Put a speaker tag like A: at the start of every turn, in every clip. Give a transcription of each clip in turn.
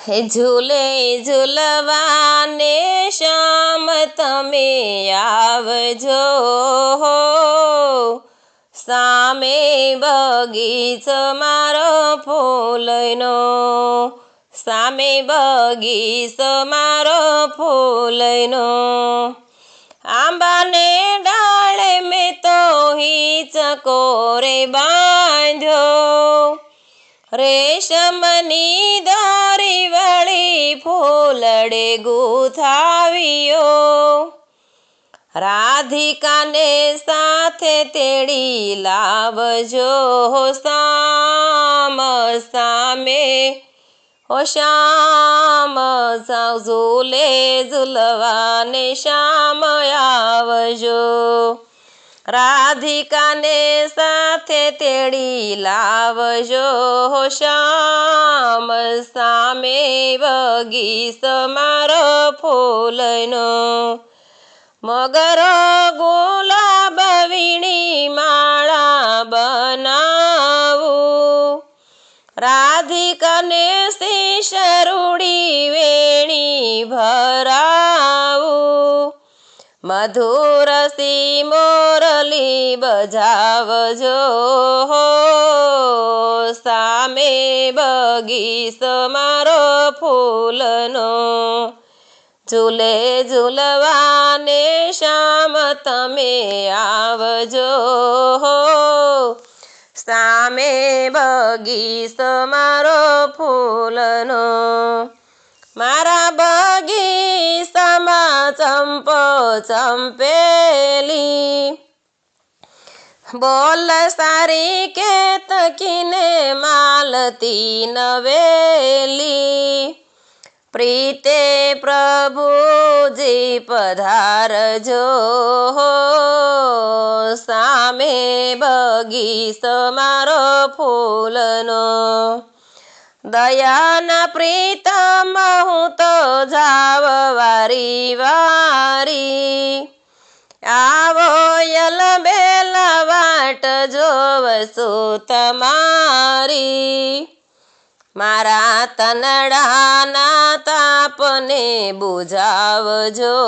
A: હે ઝૂલે ઝૂલવાને શ્યામ તમે આવજો, સામે બગીચો મારો ફૂલનો, સામે બગીચો મારો ફૂલનો. આંબાને ડાળે મેં તો હિંચકોરે બાંધ્યો, રેશમની દોરી વળી ફૂલડે ગૂંથાવ્યો. રાધિકાને સાથે તેડી લાવજો શ્યામ સામે, શ્યામ ઝૂલે ઝૂલવાને શ્યામ આવજો. રાધિકાને સાથે તેડી લાવજો શ્યામ સામે બગીચો મારો ફૂલનો. મગરો ગુલાબ વીણી માળા બનાવું, રાધિકાને શીશરૂડી વેણી ભરાવું. મધુર સી મોરલી બજાવજો સામે બગીચો મારો ફૂલનો. ઝૂલે ઝૂલવાને શ્યામ તમે આવજો, સામે બગીચો મારો ફૂલનો. મારા બગીચામાં ચંપો ચંપેલી, બોલ સારી કેતકીને માલતી નવેલી. પ્રીતે પ્રભુજી પધારજો સામે બગીચો મારો ફૂલનો. દયાના પ્રીતમ હું તો જાવ વારી વારી, આવો યલબેલ વાટ જોવશું તમારી. મારા તનડાના તાપને બુઝાવજો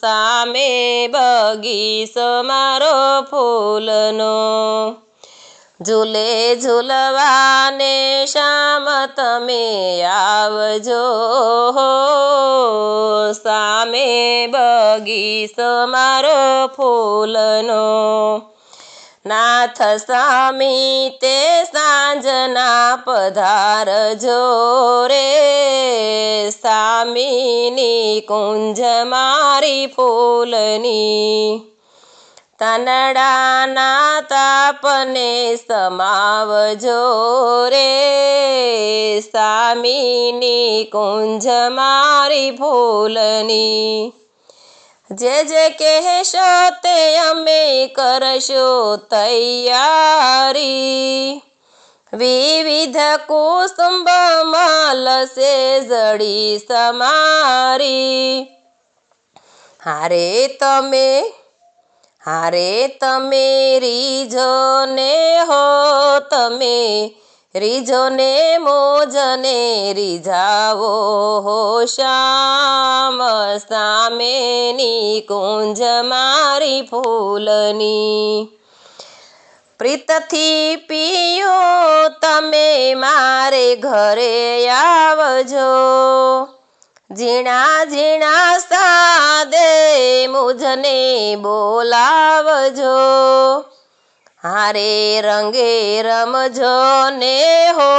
A: સામે બગીચો મારો ફૂલનો. ઝૂલે ઝૂલવાને શ્યામ તમે આવજો, સામે બગીચો મારો ફૂલનો. નાથ સ્વામી તે સાંજના પધારજો રે, સામીની કુંજ મારી ફૂલની. તનડાના તાપને સમાવજો રે, સામીની કુંજ મારી ફૂલની. જે જે કહેશો તે અમે કરશો તૈયારી, વિવિધ કુસુંબ મલશે જડી સમારી. હારે તમે રીઝો ને હો, તમે રીઝો ને મોજને રીઝાવો શ્યામ સામેની કુંજ મારી ફૂલની. પ્રીતથી પીયો તમે મારે ઘરે આવજો, ઝીણા ઝીણા સાદે મુझને બોલાવજો. હારે રંગે રમજો ને હો,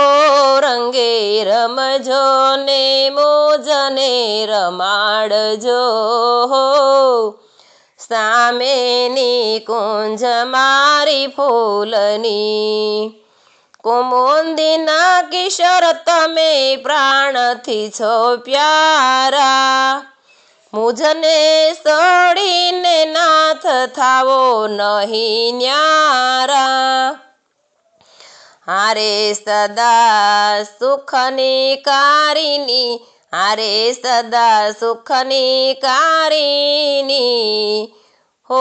A: રંગે રમજો ને મોજને રમાડજો સામેની કુંજ મારી ફૂલની. કુમુદીના કિશોર તમે પ્રાણથી છો પ્યારા, મુझને છોડીને નાથ થાવો નહીં ન્યારા. હારે સદા સુખની કારિની, હારે સદા સુખની કારિની, હો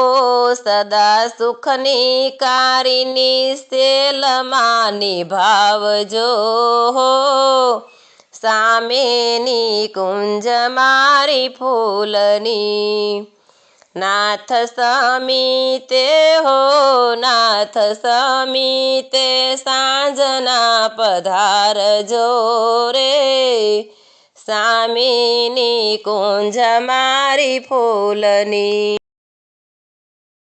A: સદા સુખની કારીની સેલમાં નિભાવજો હો સામેની કુંજ મારી ફૂલની નાથ સમીતે હો નાથ સમીતે સાંજના પધારજો રે સામેની કુંજ મારી ફૂલની।